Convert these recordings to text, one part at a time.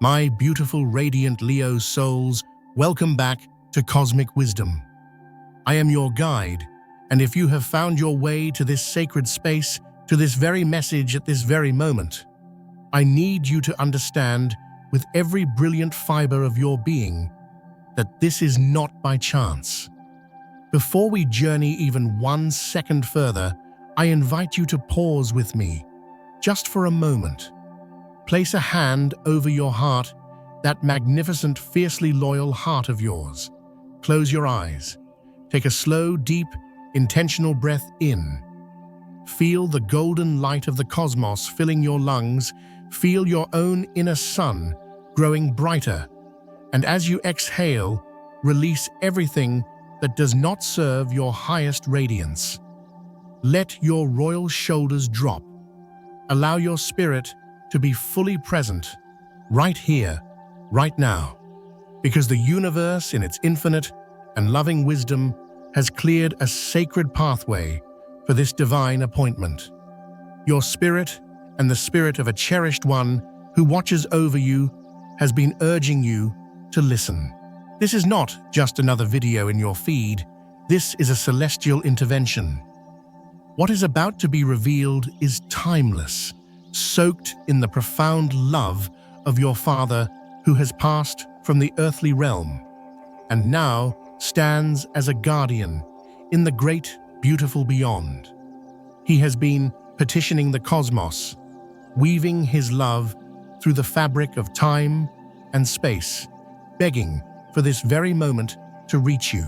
My beautiful, radiant Leo souls, welcome back to Cosmic Wisdom. I am your guide, and if you have found your way to this sacred space, to this very message at this very moment, I need you to understand with every brilliant fiber of your being that this is not by chance. Before we journey even 1 second further, I invite you to pause with me, just for a moment. Place a hand over your heart, that magnificent, fiercely loyal heart of yours. Close your eyes. Take a slow, deep, intentional breath in. Feel the golden light of the cosmos filling your lungs. Feel your own inner sun growing brighter. And as you exhale, release everything that does not serve your highest radiance. Let your royal shoulders drop. Allow your spirit to be fully present, right here, right now, because the universe in its infinite and loving wisdom has cleared a sacred pathway for this divine appointment. Your spirit and the spirit of a cherished one who watches over you has been urging you to listen. This is not just another video in your feed. This is a celestial intervention. What is about to be revealed is timeless, soaked in the profound love of your Father who has passed from the earthly realm and now stands as a guardian in the great, beautiful beyond. He has been petitioning the cosmos, weaving his love through the fabric of time and space, begging for this very moment to reach you.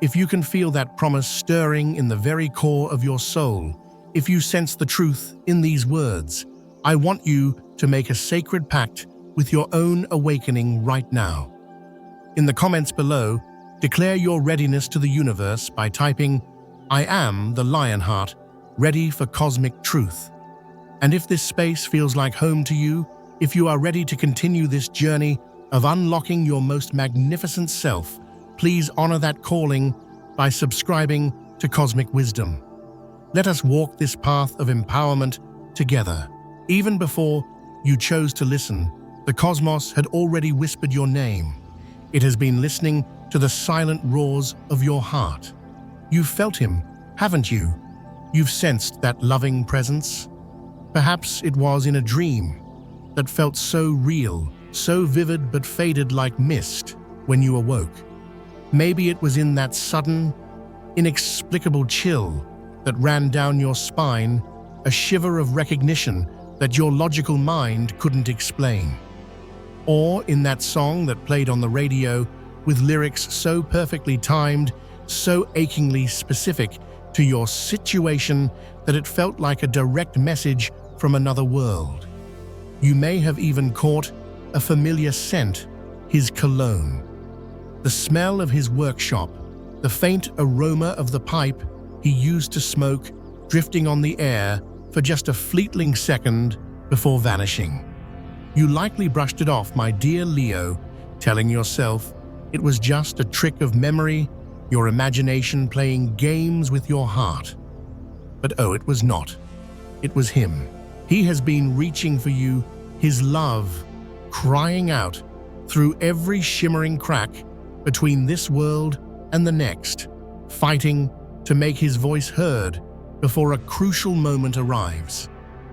If you can feel that promise stirring in the very core of your soul, if you sense the truth in these words, I want you to make a sacred pact with your own awakening right now. In the comments below, declare your readiness to the universe by typing, I am the Lionheart, ready for cosmic truth. And if this space feels like home to you, if you are ready to continue this journey of unlocking your most magnificent self, please honor that calling by subscribing to Cosmic Wisdom. Let us walk this path of empowerment together. Even before you chose to listen, the cosmos had already whispered your name. It has been listening to the silent roars of your heart. You've felt him, haven't you? You've sensed that loving presence. Perhaps it was in a dream that felt so real, so vivid but faded like mist when you awoke. Maybe it was in that sudden, inexplicable chill that ran down your spine, a shiver of recognition that your logical mind couldn't explain. Or in that song that played on the radio with lyrics so perfectly timed, so achingly specific to your situation that it felt like a direct message from another world. You may have even caught a familiar scent, his cologne. The smell of his workshop, the faint aroma of the pipe he used to smoke, drifting on the air for just a fleeting second before vanishing. You likely brushed it off, my dear Leo, telling yourself it was just a trick of memory, your imagination playing games with your heart. But oh, it was not. It was him. He has been reaching for you, his love, crying out through every shimmering crack between this world and the next, fighting to make his voice heard before a crucial moment arrives.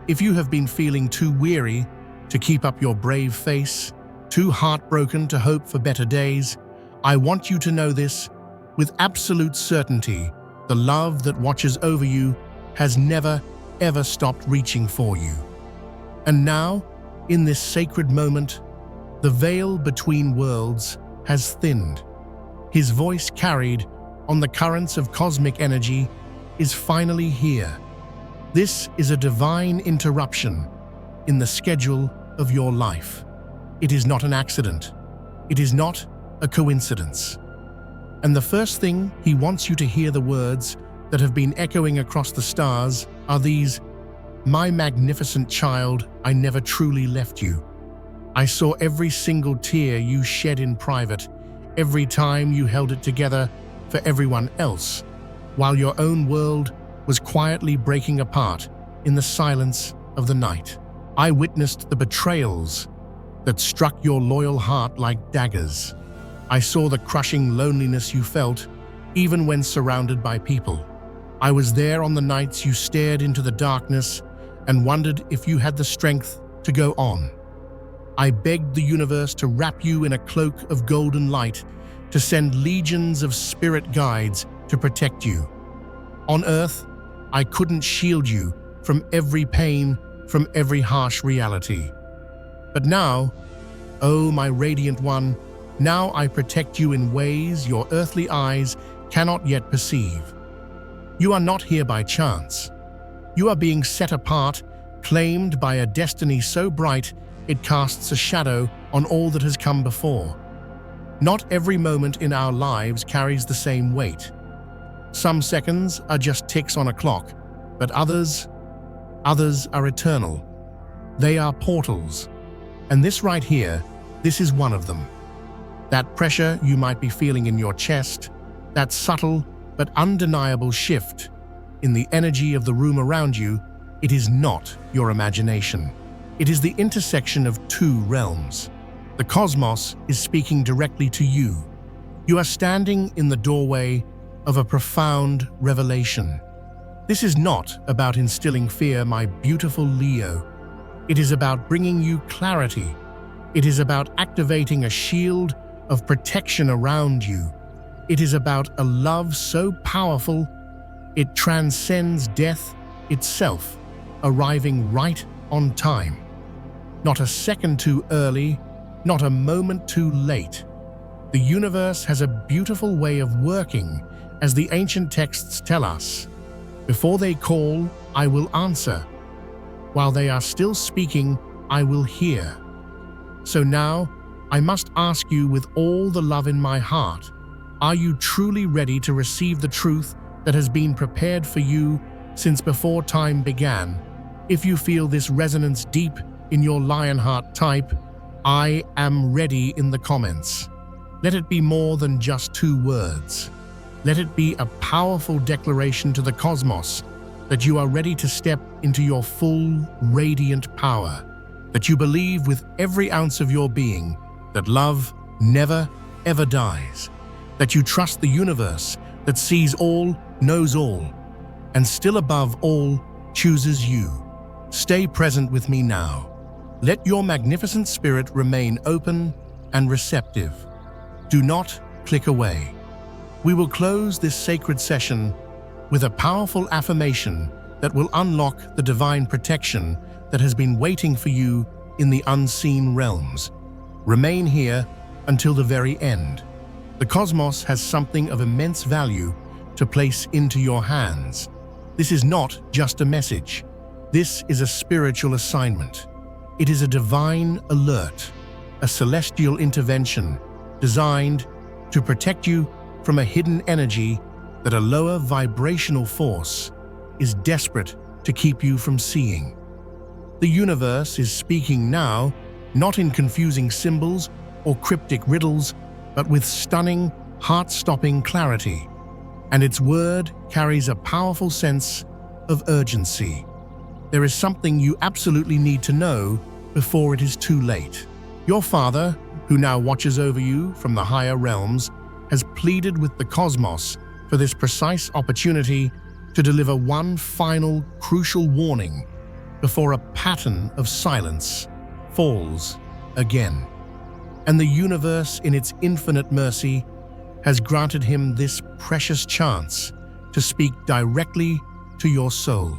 If you have been feeling too weary to keep up your brave face, too heartbroken to hope for better days, I want you to know this with absolute certainty. The love that watches over you has never, ever stopped reaching for you. And now, in this sacred moment, the veil between worlds has thinned. His voice carried on the currents of cosmic energy is finally here. This is a divine interruption in the schedule of your life. It is not an accident. It is not a coincidence. And the first thing he wants you to hear, the words that have been echoing across the stars, are these: my magnificent child, I never truly left you. I saw every single tear you shed in private, every time you held it together for everyone else, while your own world was quietly breaking apart in the silence of the night. I witnessed the betrayals, that struck your loyal heart like daggers. I saw the crushing loneliness you felt, even when surrounded by people. I was there on the nights you stared into the darkness and wondered if you had the strength to go on. I begged the universe to wrap you in a cloak of golden light, to send legions of spirit guides to protect you. On Earth, I couldn't shield you from every pain, from every harsh reality. But now, oh my radiant one, now I protect you in ways your earthly eyes cannot yet perceive. You are not here by chance. You are being set apart, claimed by a destiny so bright it casts a shadow on all that has come before. Not every moment in our lives carries the same weight. Some seconds are just ticks on a clock, but others are eternal. They are portals. And this right here, this is one of them. That pressure you might be feeling in your chest, that subtle but undeniable shift in the energy of the room around you, it is not your imagination. It is the intersection of two realms. The cosmos is speaking directly to you. You are standing in the doorway of a profound revelation. This is not about instilling fear, my beautiful Leo. It is about bringing you clarity. It is about activating a shield of protection around you. It is about a love so powerful it transcends death itself, arriving right on time. Not a second too early, not a moment too late. The universe has a beautiful way of working, as the ancient texts tell us. Before they call, I will answer. While they are still speaking, I will hear. So now, I must ask you with all the love in my heart, are you truly ready to receive the truth that has been prepared for you since before time began? If you feel this resonance deep in your Lionheart, type, I am ready in the comments. Let it be more than just 2 words. Let it be a powerful declaration to the cosmos that you are ready to step into your full, radiant power, that you believe with every ounce of your being that love never, ever dies, that you trust the universe that sees all, knows all, and still above all, chooses you. Stay present with me now. Let your magnificent spirit remain open and receptive. Do not click away. We will close this sacred session with a powerful affirmation that will unlock the divine protection that has been waiting for you in the unseen realms. Remain here until the very end. The cosmos has something of immense value to place into your hands. This is not just a message. This is a spiritual assignment. It is a divine alert, a celestial intervention designed to protect you from a hidden energy that a lower vibrational force is desperate to keep you from seeing. The universe is speaking now, not in confusing symbols or cryptic riddles, but with stunning, heart-stopping clarity. And its word carries a powerful sense of urgency. There is something you absolutely need to know before it is too late. Your father, who now watches over you from the higher realms, has pleaded with the cosmos for this precise opportunity to deliver one final, crucial warning before a pattern of silence falls again. And the universe, in its infinite mercy, has granted him this precious chance to speak directly to your soul.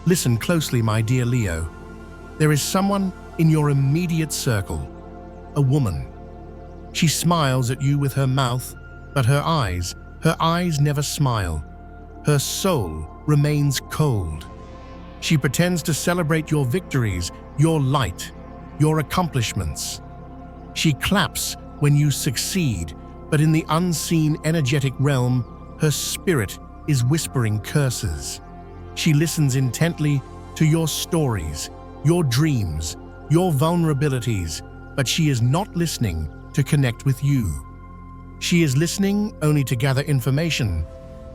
Listen closely, my dear Leo. There is someone in your immediate circle, a woman. She smiles at you with her mouth, but her eyes never smile. Her soul remains cold. She pretends to celebrate your victories, your light, your accomplishments. She claps when you succeed, but in the unseen energetic realm, her spirit is whispering curses. She listens intently to your stories, your dreams, your vulnerabilities, but she is not listening to connect with you. She is listening only to gather information,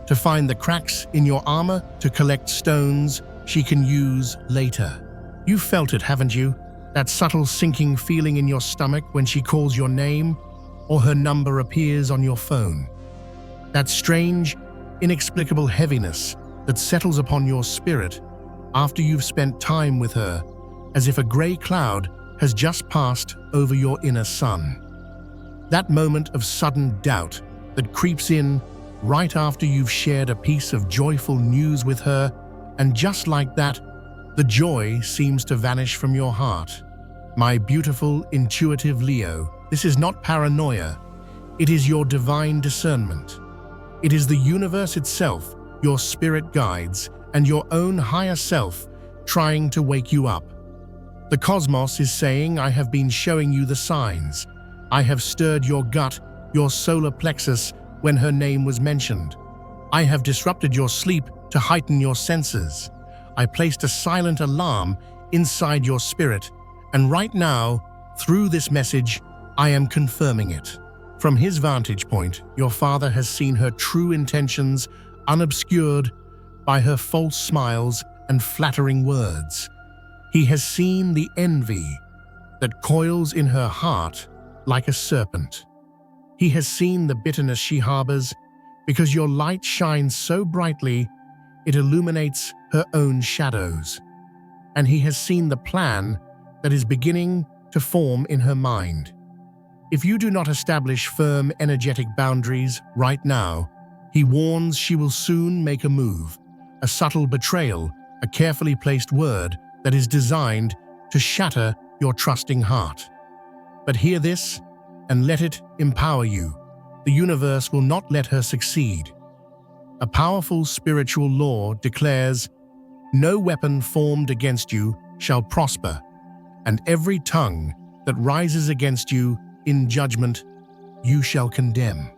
to find the cracks in your armor, to collect stones she can use later. You felt it, haven't you? That subtle sinking feeling in your stomach when she calls your name or her number appears on your phone. That strange, inexplicable heaviness that settles upon your spirit after you've spent time with her, as if a grey cloud has just passed over your inner sun. That moment of sudden doubt that creeps in right after you've shared a piece of joyful news with her, and just like that, the joy seems to vanish from your heart. My beautiful, intuitive Leo, this is not paranoia. It is your divine discernment. It is the universe itself, your spirit guides, and your own higher self trying to wake you up. The cosmos is saying, I have been showing you the signs. I have stirred your gut, your solar plexus, when her name was mentioned. I have disrupted your sleep to heighten your senses. I placed a silent alarm inside your spirit, and right now, through this message, I am confirming it. From his vantage point, your father has seen her true intentions unobscured by her false smiles and flattering words. He has seen the envy that coils in her heart like a serpent. He has seen the bitterness she harbors because your light shines so brightly it illuminates her own shadows. And he has seen the plan that is beginning to form in her mind. If you do not establish firm energetic boundaries right now, he warns she will soon make a move, a subtle betrayal, a carefully placed word that is designed to shatter your trusting heart. But hear this and let it empower you. The universe will not let her succeed. A powerful spiritual law declares, "No weapon formed against you shall prosper, and every tongue that rises against you in judgment you shall condemn."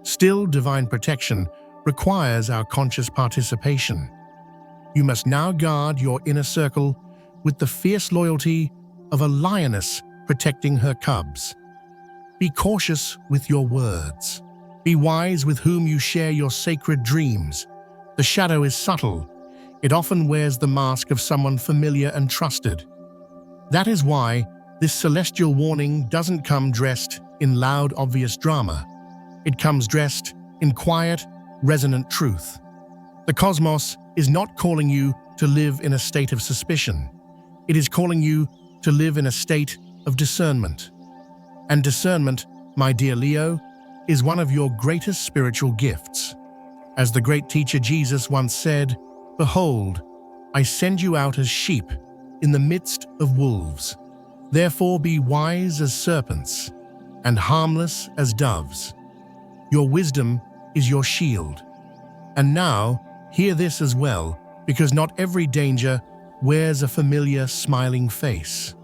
Still, divine protection requires our conscious participation. You must now guard your inner circle with the fierce loyalty of a lioness protecting her cubs. Be cautious with your words. Be wise with whom you share your sacred dreams. The shadow is subtle. It often wears the mask of someone familiar and trusted. That is why this celestial warning doesn't come dressed in loud, obvious drama. It comes dressed in quiet, resonant truth. The cosmos is not calling you to live in a state of suspicion. It is calling you to live in a state of discernment. And discernment, my dear Leo, is one of your greatest spiritual gifts. As the great teacher Jesus once said, "Behold, I send you out as sheep in the midst of wolves. Therefore be wise as serpents and harmless as doves. Your wisdom is your shield." And now, hear this as well, because not every danger wears a familiar, smiling face.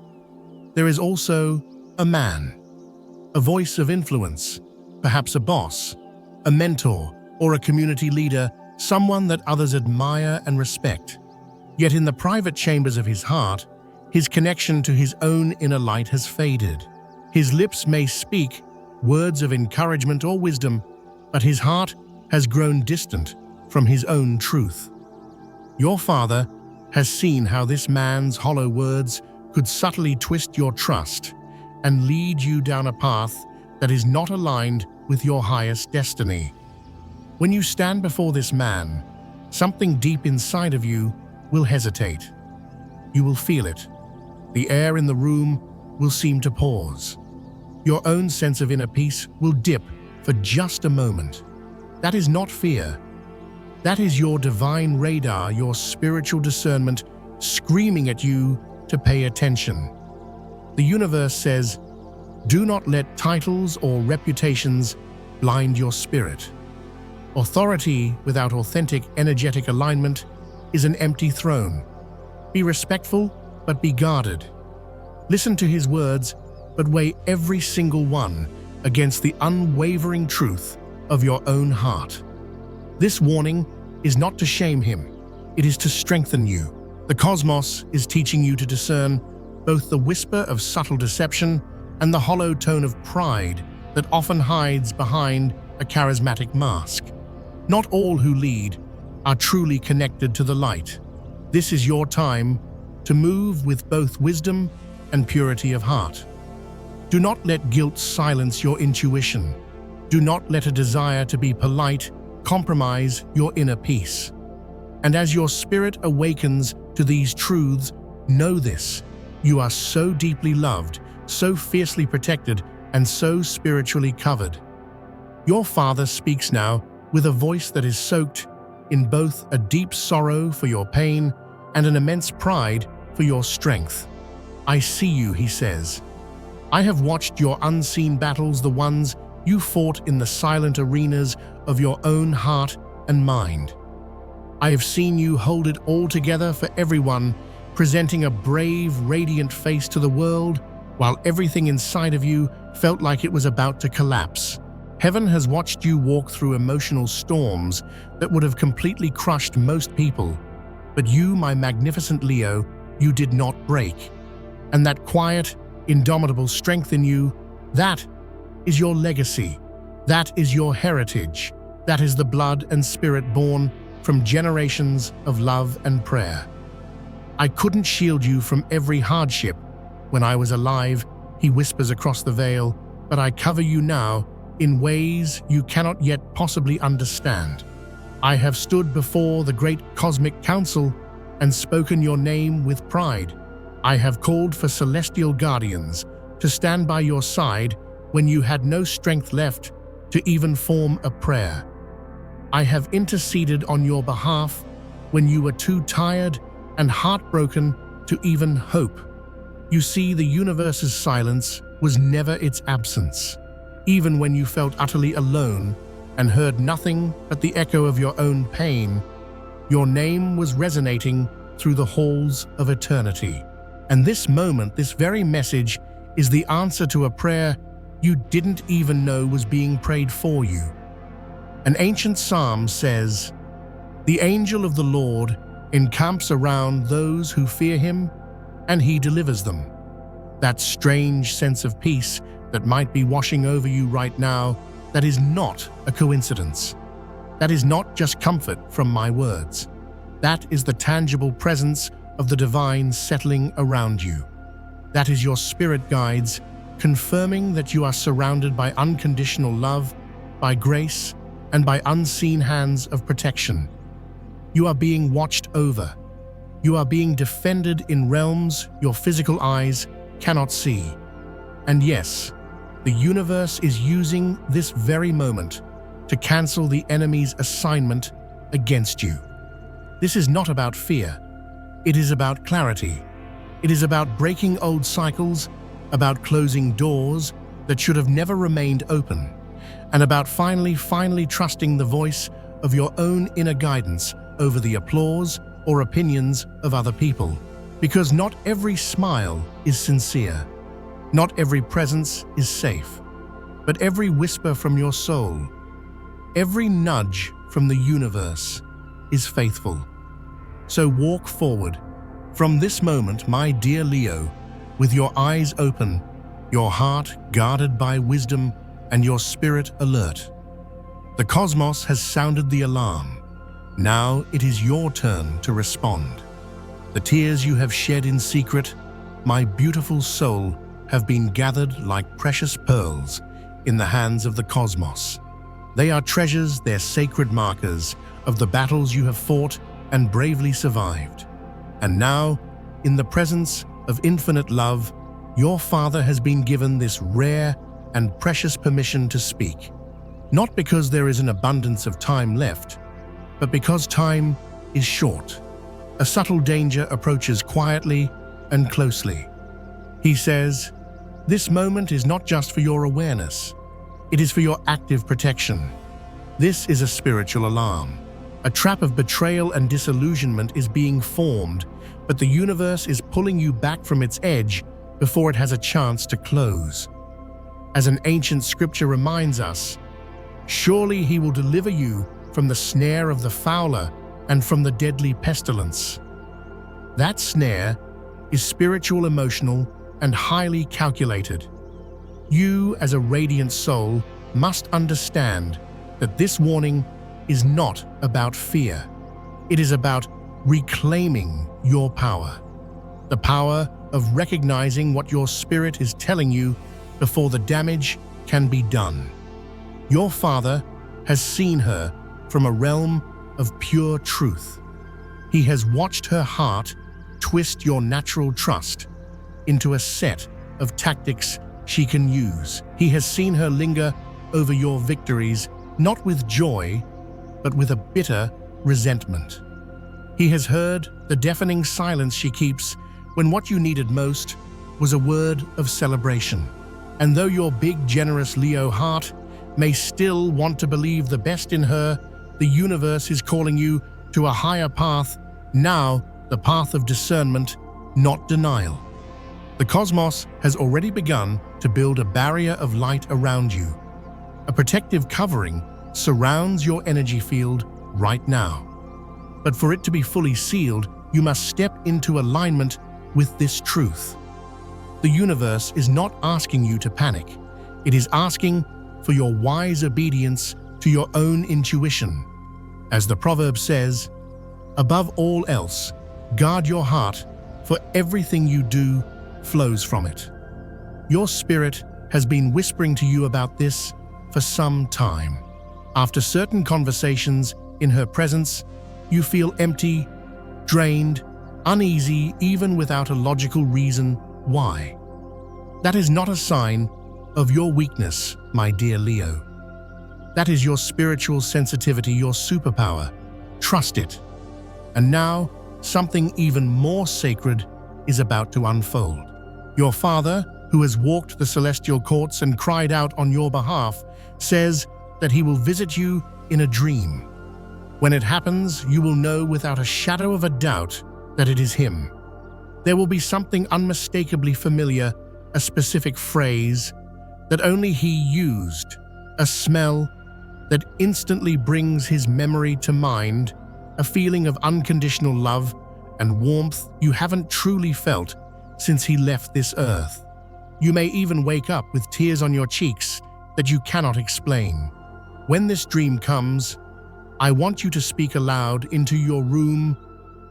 There is also a man, a voice of influence, perhaps a boss, a mentor, or a community leader, someone that others admire and respect. Yet in the private chambers of his heart, his connection to his own inner light has faded. His lips may speak words of encouragement or wisdom, but his heart has grown distant from his own truth. Your father has seen how this man's hollow words could subtly twist your trust and lead you down a path that is not aligned with your highest destiny. When you stand before this man, something deep inside of you will hesitate. You will feel it. The air in the room will seem to pause. Your own sense of inner peace will dip for just a moment. That is not fear. That is your divine radar, your spiritual discernment screaming at you to pay attention. The universe says, do not let titles or reputations blind your spirit. Authority without authentic energetic alignment is an empty throne. Be respectful, but be guarded. Listen to his words, but weigh every single one against the unwavering truth of your own heart. This warning is not to shame him, it is to strengthen you. The cosmos is teaching you to discern both the whisper of subtle deception and the hollow tone of pride that often hides behind a charismatic mask. Not all who lead are truly connected to the light. This is your time to move with both wisdom and purity of heart. Do not let guilt silence your intuition. Do not let a desire to be polite compromise your inner peace. And as your spirit awakens to these truths, know this: you are so deeply loved, so fiercely protected, and so spiritually covered. Your Father speaks now with a voice that is soaked in both a deep sorrow for your pain and an immense pride for your strength. I see you, he says. I have watched your unseen battles, the ones you fought in the silent arenas of your own heart and mind. I have seen you hold it all together for everyone, presenting a brave, radiant face to the world, while everything inside of you felt like it was about to collapse. Heaven has watched you walk through emotional storms that would have completely crushed most people. But you, my magnificent Leo, you did not break. And that quiet, indomitable strength in you, that is your legacy. That is your heritage. That is the blood and spirit born from generations of love and prayer. I couldn't shield you from every hardship when I was alive, he whispers across the veil, but I cover you now in ways you cannot yet possibly understand. I have stood before the great cosmic council and spoken your name with pride. I have called for celestial guardians to stand by your side when you had no strength left to even form a prayer. I have interceded on your behalf when you were too tired and heartbroken to even hope. You see, the universe's silence was never its absence. Even when you felt utterly alone and heard nothing but the echo of your own pain, your name was resonating through the halls of eternity. And this moment, this very message, is the answer to a prayer you didn't even know was being prayed for you. An ancient psalm says, "The angel of the Lord encamps around those who fear him, and he delivers them." That strange sense of peace that might be washing over you right now, that is not a coincidence. That is not just comfort from my words. That is the tangible presence of the divine settling around you. That is your spirit guides confirming that you are surrounded by unconditional love, by grace, and by unseen hands of protection. You are being watched over. You are being defended in realms your physical eyes cannot see. And yes, the universe is using this very moment to cancel the enemy's assignment against you. This is not about fear. It is about clarity. It is about breaking old cycles, about closing doors that should have never remained open, and about finally trusting the voice of your own inner guidance over the applause or opinions of other people. Because not every smile is sincere, not every presence is safe, but every whisper from your soul, every nudge from the universe is faithful. So walk forward from this moment, my dear Leo, with your eyes open, your heart guarded by wisdom, and your spirit alert. The cosmos has sounded the alarm. Now it is your turn to respond. The tears you have shed in secret, my beautiful soul, have been gathered like precious pearls in the hands of the cosmos. They are treasures, they're sacred markers of the battles you have fought and bravely survived. And now, in the presence of infinite love, your Father has been given this rare and precious permission to speak. Not because there is an abundance of time left, but because time is short. A subtle danger approaches quietly and closely. He says, "This moment is not just for your awareness. It is for your active protection." This is a spiritual alarm. A trap of betrayal and disillusionment is being formed, but the universe is pulling you back from its edge before it has a chance to close. As an ancient scripture reminds us, "Surely he will deliver you from the snare of the fowler and from the deadly pestilence." That snare is spiritual, emotional, and highly calculated. You, as a radiant soul, must understand that this warning is not about fear. It is about reclaiming your power. The power of recognizing what your spirit is telling you before the damage can be done. Your Father has seen her from a realm of pure truth. He has watched her heart twist your natural trust into a set of tactics she can use. He has seen her linger over your victories, not with joy, but with a bitter resentment. He has heard the deafening silence she keeps when what you needed most was a word of celebration. And though your big, generous Leo heart may still want to believe the best in her, the universe is calling you to a higher path, now the path of discernment, not denial. The cosmos has already begun to build a barrier of light around you. A protective covering surrounds your energy field right now. But for it to be fully sealed, you must step into alignment with this truth. The universe is not asking you to panic. It is asking for your wise obedience to your own intuition. As the proverb says, above all else, guard your heart, for everything you do flows from it. Your spirit has been whispering to you about this for some time. After certain conversations in her presence, you feel empty, drained, uneasy, even without a logical reason why. That is not a sign of your weakness, my dear Leo. That is your spiritual sensitivity, your superpower. Trust it. And now, something even more sacred is about to unfold. Your Father, who has walked the celestial courts and cried out on your behalf, says that he will visit you in a dream. When it happens, you will know without a shadow of a doubt that it is him. There will be something unmistakably familiar, a specific phrase that only he used, a smell that instantly brings his memory to mind, a feeling of unconditional love and warmth you haven't truly felt since he left this earth. You may even wake up with tears on your cheeks that you cannot explain. When this dream comes, I want you to speak aloud into your room.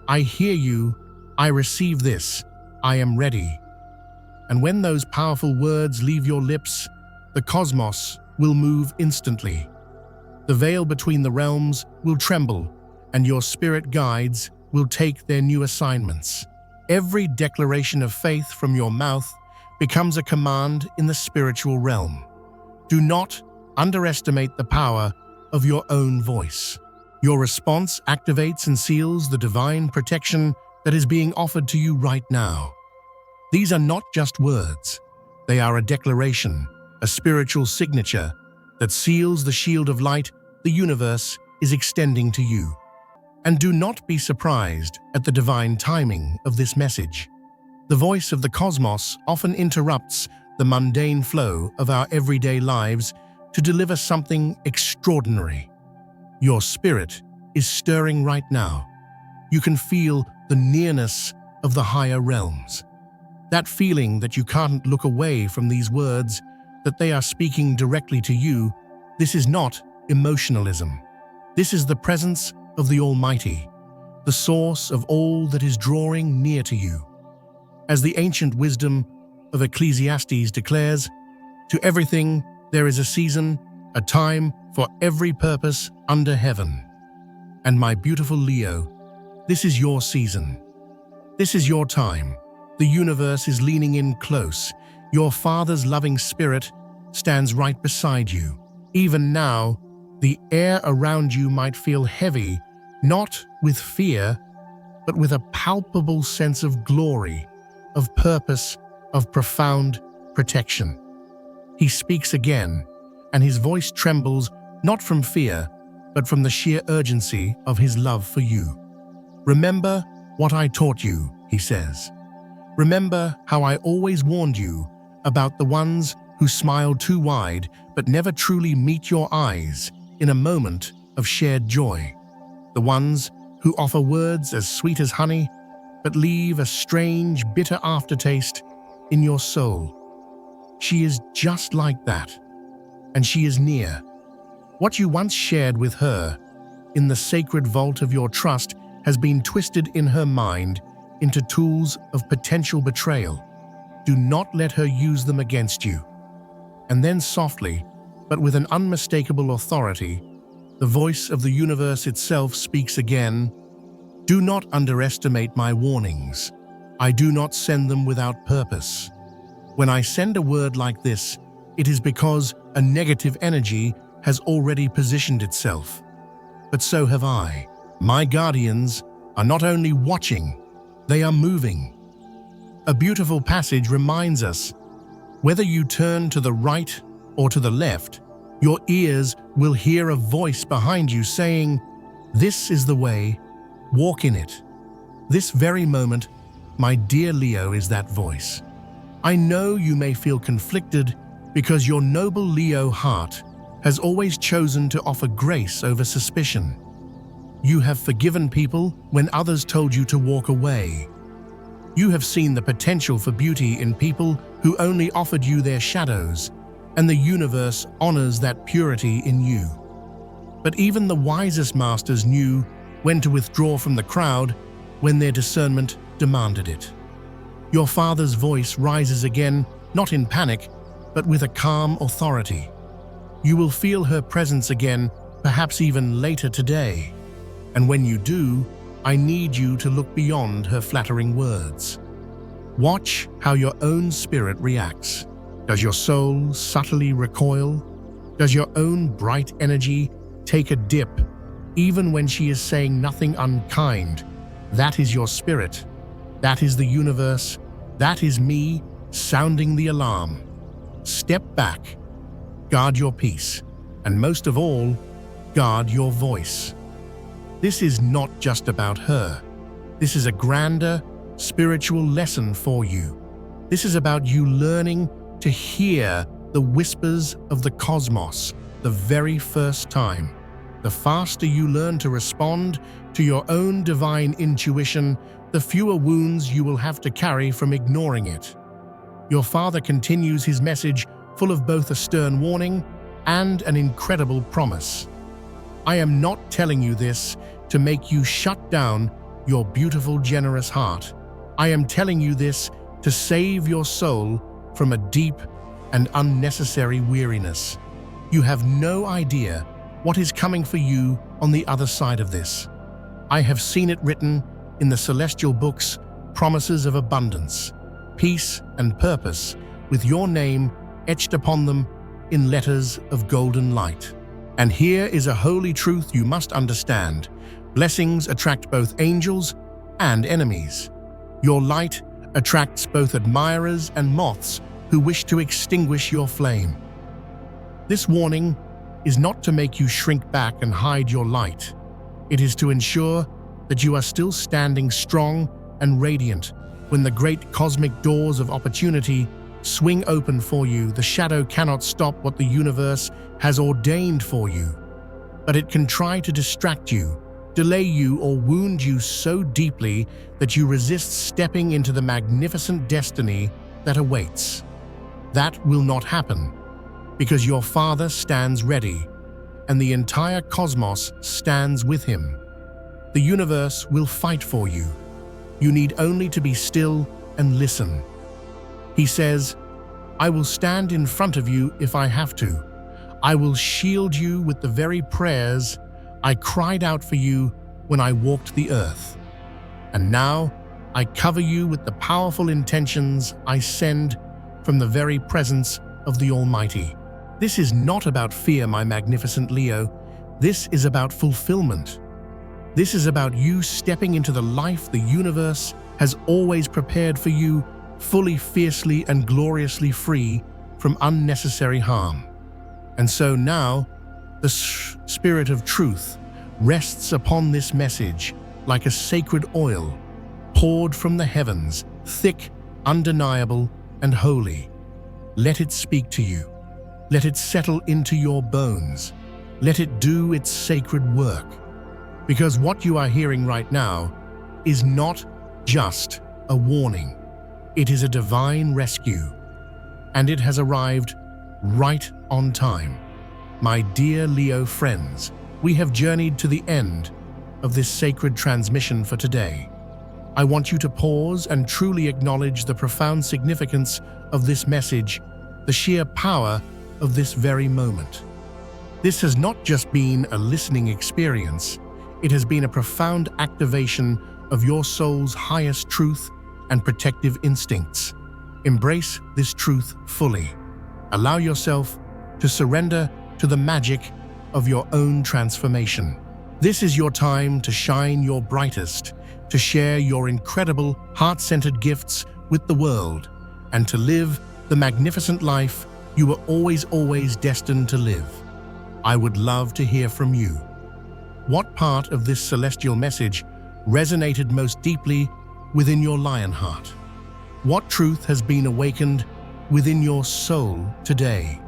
I hear you. I receive this. I am ready. And when those powerful words leave your lips, the cosmos will move instantly. The veil between the realms will tremble, and your spirit guides will take their new assignments. Every declaration of faith from your mouth becomes a command in the spiritual realm. Do not underestimate the power of your own voice. Your response activates and seals the divine protection that is being offered to you right now. These are not just words. They are a declaration, a spiritual signature that seals the shield of light the universe is extending to you. And do not be surprised at the divine timing of this message. The voice of the cosmos often interrupts the mundane flow of our everyday lives to deliver something extraordinary. Your spirit is stirring right now. You can feel the nearness of the higher realms. That feeling that you can't look away from these words, that they are speaking directly to you. This is not emotionalism. This is the presence of the Almighty, the source of all that is drawing near to you. As the ancient wisdom of Ecclesiastes declares, to everything there is a season, a time for every purpose under heaven. And my beautiful Leo, this is your season. This is your time. The universe is leaning in close. Your Father's loving spirit stands right beside you. Even now, the air around you might feel heavy, not with fear, but with a palpable sense of glory, of purpose, of profound protection. He speaks again, and his voice trembles not from fear, but from the sheer urgency of his love for you. Remember what I taught you, he says. Remember how I always warned you about the ones who smile too wide but never truly meet your eyes in a moment of shared joy. The ones who offer words as sweet as honey but leave a strange, bitter aftertaste in your soul. She is just like that, and she is near. What you once shared with her in the sacred vault of your trust has been twisted in her mind into tools of potential betrayal. Do not let her use them against you. And then softly, but with an unmistakable authority, the voice of the universe itself speaks again. Do not underestimate my warnings. I do not send them without purpose. When I send a word like this, it is because a negative energy has already positioned itself. But so have I. My guardians are not only watching, they are moving. A beautiful passage reminds us, whether you turn to the right or to the left, your ears will hear a voice behind you saying, "This is the way, walk in it." This very moment, my dear Leo, is that voice. I know you may feel conflicted because your noble Leo heart has always chosen to offer grace over suspicion. You have forgiven people when others told you to walk away. You have seen the potential for beauty in people who only offered you their shadows, and the universe honors that purity in you. But even the wisest masters knew when to withdraw from the crowd when their discernment demanded it. Your father's voice rises again, not in panic, but with a calm authority. You will feel her presence again, perhaps even later today. And when you do, I need you to look beyond her flattering words. Watch how your own spirit reacts. Does your soul subtly recoil? Does your own bright energy take a dip, even when she is saying nothing unkind? That is your spirit. That is the universe. That is me sounding the alarm. Step back. Guard your peace. And most of all, guard your voice. This is not just about her. This is a grander, spiritual lesson for you. This is about you learning to hear the whispers of the cosmos the very first time. The faster you learn to respond to your own divine intuition, the fewer wounds you will have to carry from ignoring it. Your father continues his message full of both a stern warning and an incredible promise. I am not telling you this to make you shut down your beautiful, generous heart. I am telling you this to save your soul from a deep and unnecessary weariness. You have no idea what is coming for you on the other side of this. I have seen it written in the celestial books, promises of abundance, peace, and purpose, with your name etched upon them in letters of golden light. And here is a holy truth you must understand. Blessings attract both angels and enemies. Your light attracts both admirers and moths who wish to extinguish your flame. This warning is not to make you shrink back and hide your light. It is to ensure that you are still standing strong and radiant when the great cosmic doors of opportunity swing open for you. The shadow cannot stop what the universe has ordained for you, but it can try to distract you, delay you, or wound you so deeply that you resist stepping into the magnificent destiny that awaits. That will not happen, because your Father stands ready, and the entire cosmos stands with him. The universe will fight for you. You need only to be still and listen. He says, I will stand in front of you if I have to. I will shield you with the very prayers I cried out for you when I walked the earth. And now I cover you with the powerful intentions I send from the very presence of the Almighty. This is not about fear, my magnificent Leo. This is about fulfillment. This is about you stepping into the life the universe has always prepared for you, fully, fiercely, and gloriously free from unnecessary harm. And so now, the Spirit of Truth rests upon this message like a sacred oil poured from the heavens, thick, undeniable, and holy. Let it speak to you. Let it settle into your bones. Let it do its sacred work. Because what you are hearing right now is not just a warning. It is a divine rescue, and it has arrived right on time. My dear Leo friends, we have journeyed to the end of this sacred transmission for today. I want you to pause and truly acknowledge the profound significance of this message, the sheer power of this very moment. This has not just been a listening experience, it has been a profound activation of your soul's highest truth and protective instincts. Embrace this truth fully. Allow yourself to surrender to the magic of your own transformation. This is your time to shine your brightest, to share your incredible, heart-centered gifts with the world, and to live the magnificent life you were always destined to live. I would love to hear from you. What part of this celestial message resonated most deeply within your lion heart? What truth has been awakened within your soul today?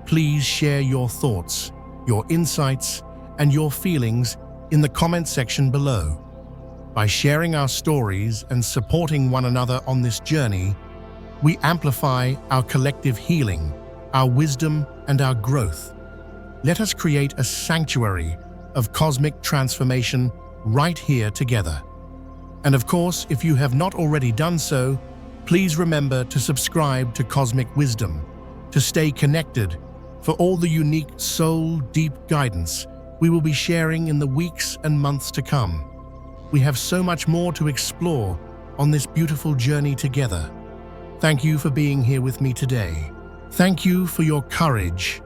Please share your thoughts, your insights, and your feelings in the comment section below. By sharing our stories and supporting one another on this journey, we amplify our collective healing, our wisdom, and our growth. Let us create a sanctuary of cosmic transformation right here together. And of course, if you have not already done so, please remember to subscribe to Cosmic Wisdom, to stay connected for all the unique soul-deep guidance we will be sharing in the weeks and months to come. We have so much more to explore on this beautiful journey together. Thank you for being here with me today. Thank you for your courage,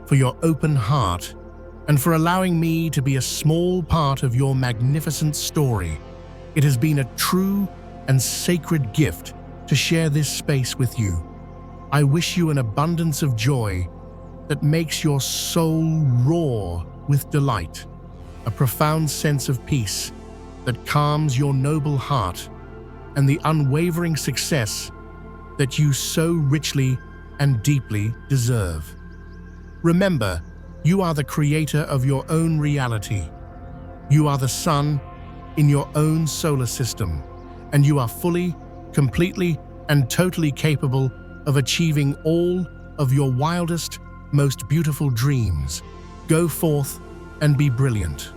for your open heart, and for allowing me to be a small part of your magnificent story. It has been a true and sacred gift to share this space with you. I wish you an abundance of joy that makes your soul roar with delight, a profound sense of peace that calms your noble heart, and the unwavering success that you so richly and deeply deserve. Remember, you are the creator of your own reality. You are the sun in your own solar system, and you are fully, completely, and totally capable of achieving all of your wildest, most beautiful dreams. Go forth and be brilliant.